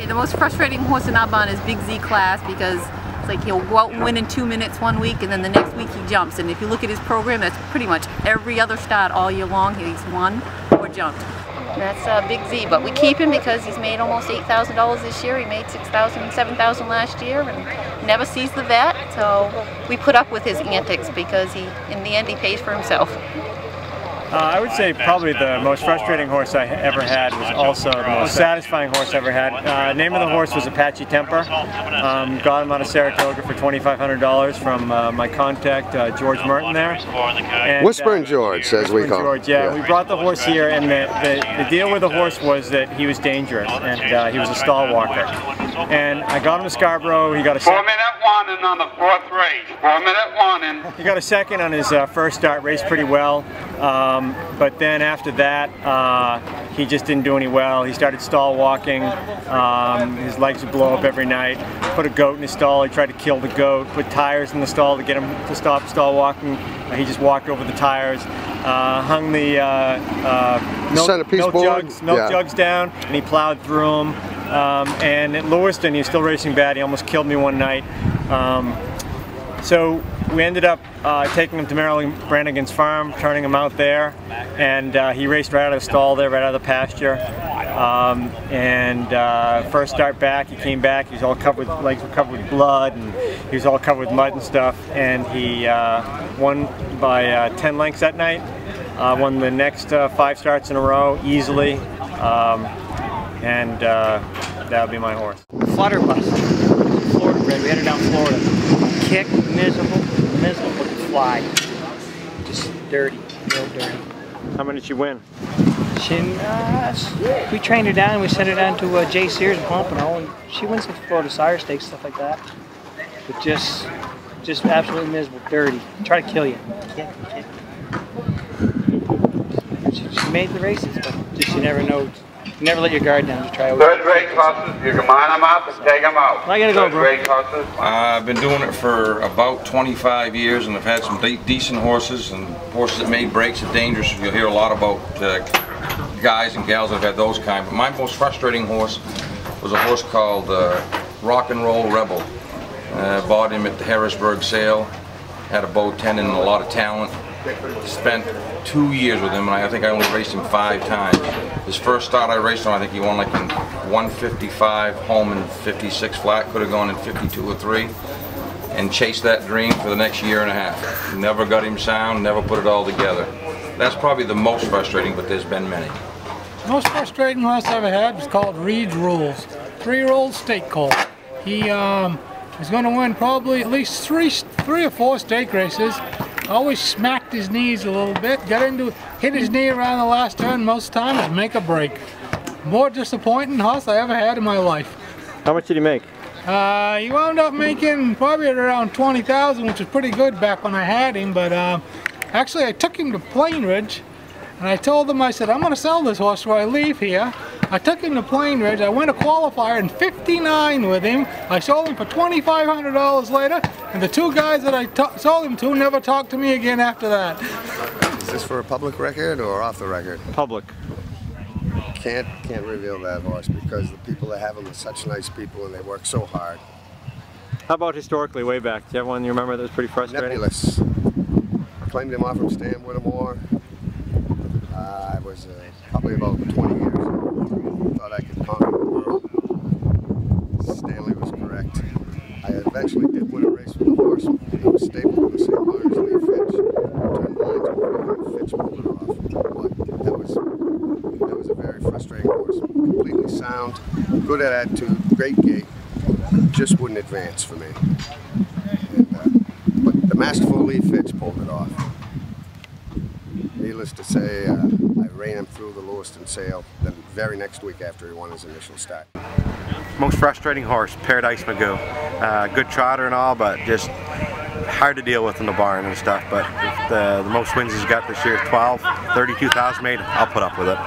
Okay, the most frustrating horse in our barn is Big Z Class, because it's like he'll go out and win in 2 minutes one week, and then the next week he jumps. And if you look at his program, that's pretty much every other start all year long. He's won or jumped. And that's Big Z, but we keep him because he's made almost $8,000 this year. He made $6,000, $7,000 last year, and never sees the vet. So we put up with his antics because in the end, he pays for himself. I would say probably the most frustrating horse I ever had was also the most satisfying horse I ever had. Name of the horse was Apache Temper. Got him out of Saratoga for $2,500 from my contact George Merton there. And, Whispering George, as we call him. George, yeah. We brought the horse here, and the deal with the horse was that he was dangerous, and he was a stall walker. And I got him to Scarborough. He got a 4-minute warning on the 4th race. 4-minute warning. He got a second on his first start, raced pretty well. But then after that, he just didn't do any well. He started stall walking. His legs would blow up every night. Put a goat in his stall. He tried to kill the goat. Put tires in the stall to get him to stop stall walking. He just walked over the tires. Hung the milk jugs down, and he plowed through them. And at Lewiston, he was still racing bad. He almost killed me one night. So we ended up taking him to Marilyn Brannigan's farm, turning him out there, and he raced right out of the stall there, right out of the pasture. First start back, he came back, he was all covered with, legs were covered with blood, and he was all covered with mud and stuff, and he won by 10 lengths that night. Won the next 5 starts in a row easily, and that would be my horse. Flutter bus, Florida bred, we had her down Florida. Kick, miserable looking fly. Just dirty, real dirty. How many did she win? We trained her down, we sent her down to Jay Sears in Pompano, and she wins some Florida Sire Stakes, stuff like that. But just absolutely miserable, dirty. Try to kill you. Kick. She made the races, but just you never know. You never let your guard down. Just try it. 3rd rate horses, you can line them up and take them out. I gotta go, bro. 3rd rate horses. I've been doing it for about 25 years, and I've had some decent horses and horses that made breaks at dangerous. You'll hear a lot about guys and gals that have had those kind. But my most frustrating horse was a horse called Rock and Roll Rebel. Bought him at the Harrisburg sale. Had a bow tendon and a lot of talent. Spent 2 years with him, and I think I only raced him 5 times. His first start I raced him, I think he won like in 155 home and 56 flat. Could have gone in 52 or 3, and chased that dream for the next year and a half. Never got him sound, never put it all together. That's probably the most frustrating, but there's been many. The most frustrating horse I ever had was called Reed's Rules. 3-year-old stake colt. He was going to win probably at least three or 4 stake races. Always smacked his knees a little bit, hit his knee around the last turn most times, make a break. More disappointing horse I ever had in my life. How much did he make? He wound up making probably around $20,000, which was pretty good back when I had him, but actually I took him to Plain Ridge, and I told them, I said, I'm going to sell this horse before I leave here. I took him to Plain Ridge. I went a qualifier in 59 with him. I sold him for $2,500 later, and the 2 guys that I sold him to never talked to me again after that. Is this for a public record or off the record? Public. Can't reveal that horse because the people that have them are such nice people and they work so hard. How about historically, way back? Do you have one you remember that was pretty frustrating? Nebulous. Claimed him off from Stan Whittemore. I was probably about 20 years old. Thought I could conquer the world. Stanley was correct. I eventually did win a race with the Horsemen. I was stabled in the same barn as Lee Fitch. Turned the lines over and Fitch pulled it off. But that was a very frustrating horse. Completely sound, good at attitude, great gait, just wouldn't advance for me. But the masterful Lee Fitch pulled it off. Needless to say, I ran him through the Lewiston sale the very next week after he won his initial start. Most frustrating horse, Paradise Magoo. Good trotter and all, but just hard to deal with in the barn and stuff. But if the most wins he's got this year, 12, 32,000 made, I'll put up with it.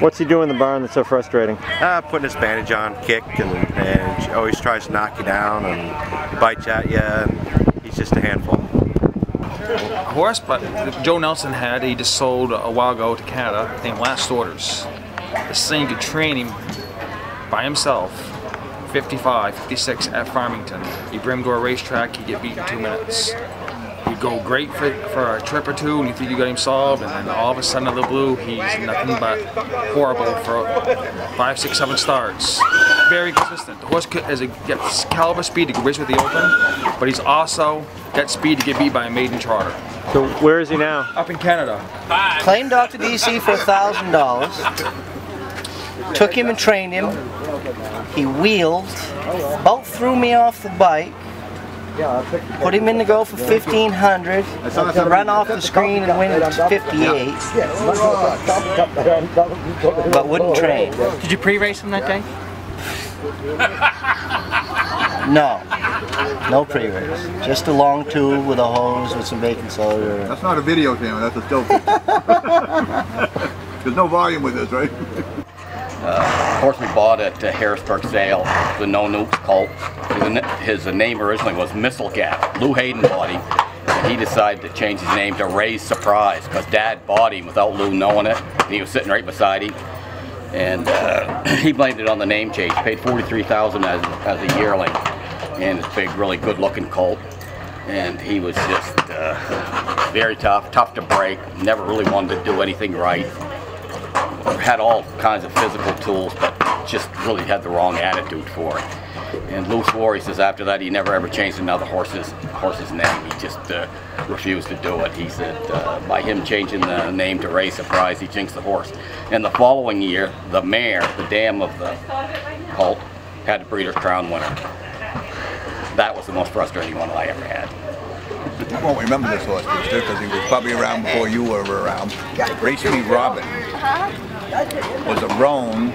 What's he doing in the barn that's so frustrating? Putting his bandage on, kick, and always tries to knock you down and he bites at you, and he's just a handful. A horse, but Joe Nelson had, he just sold a while ago to Canada, named Last Orders. This thing could train him by himself 55, 56 at Farmington. You bring him to a racetrack, he get beat in 2 minutes. You go great for a trip or two, and you think you got him solved, and then all of a sudden, out of the blue, he's nothing but horrible for 5, 6, 7 starts. Very consistent. The horse gets caliber speed to race with the open, but he's also got speed to get beat by a maiden trotter. So where is he now? Up in Canada. Claimed Dr. DC for $1,000. Took him and trained him. He wheeled, about threw me off the bike. Put him in to go for 1,500. Run off the screen and win at 58. But wouldn't train. Did you pre-race him that day? No. No pre-race. Just a long tube with a hose with some baking soda. That's not a video camera, that's a still picture. There's no volume with this, right? Horseman bought at Harrisburg sale, the No Nukes Colt. His name originally was Missile Gap. Lou Hayden bought him. He decided to change his name to Ray's Surprise because Dad bought him without Lou knowing it. And he was sitting right beside him. And he blamed it on the name change. Paid $43,000 as a yearling. And it's a big, really good looking colt. And he was just very tough to break. Never really wanted to do anything right. Had all kinds of physical tools, but just really had the wrong attitude for it. And Lou swore, he says after that he never ever changed another horse's name. He just refused to do it. He said by him changing the name to Ray Surprise, he jinxed the horse. And the following year, the mare, the dam of the Colt, had the Breeders' Crown winner. That was the most frustrating one I ever had. You won't remember this horse, because he was probably around before you were around. Race Me Robin was a roan.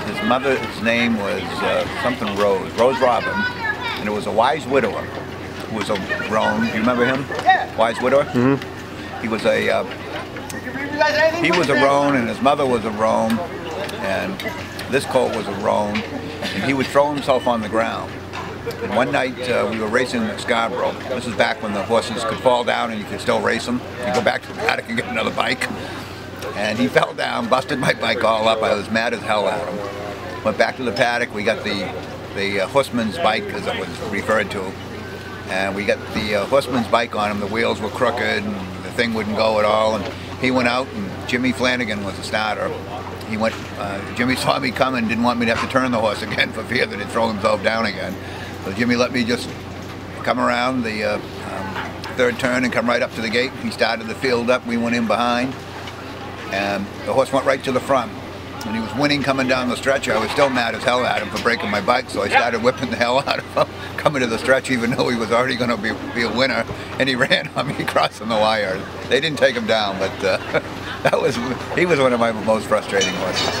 His mother's name was something Rose Robin, and it was a wise widower who was a roan. Do you remember him? Wise widower? Mm-hmm. He was a roan, and his mother was a roan, and this colt was a roan, and he would throw himself on the ground. And one night we were racing in Scarborough. This is back when the horses could fall down and you could still race them. You go back to the paddock and get another bike. And he fell down, busted my bike all up. I was mad as hell at him. Went back to the paddock. We got the Horseman's bike, as it was referred to. And we got the Horseman's bike on him. The wheels were crooked and the thing wouldn't go at all. And he went out, and Jimmy Flanagan was the starter. He went, Jimmy saw me coming, didn't want me to have to turn the horse again for fear that he'd throw himself down again. So Jimmy let me just come around the third turn and come right up to the gate. He started the field up, we went in behind, and the horse went right to the front. When he was winning coming down the stretch, I was still mad as hell at him for breaking my bike, so I started whipping the hell out of him coming to the stretch, even though he was already going to be a winner, and he ran on me crossing the wire. They didn't take him down, but he was one of my most frustrating horses.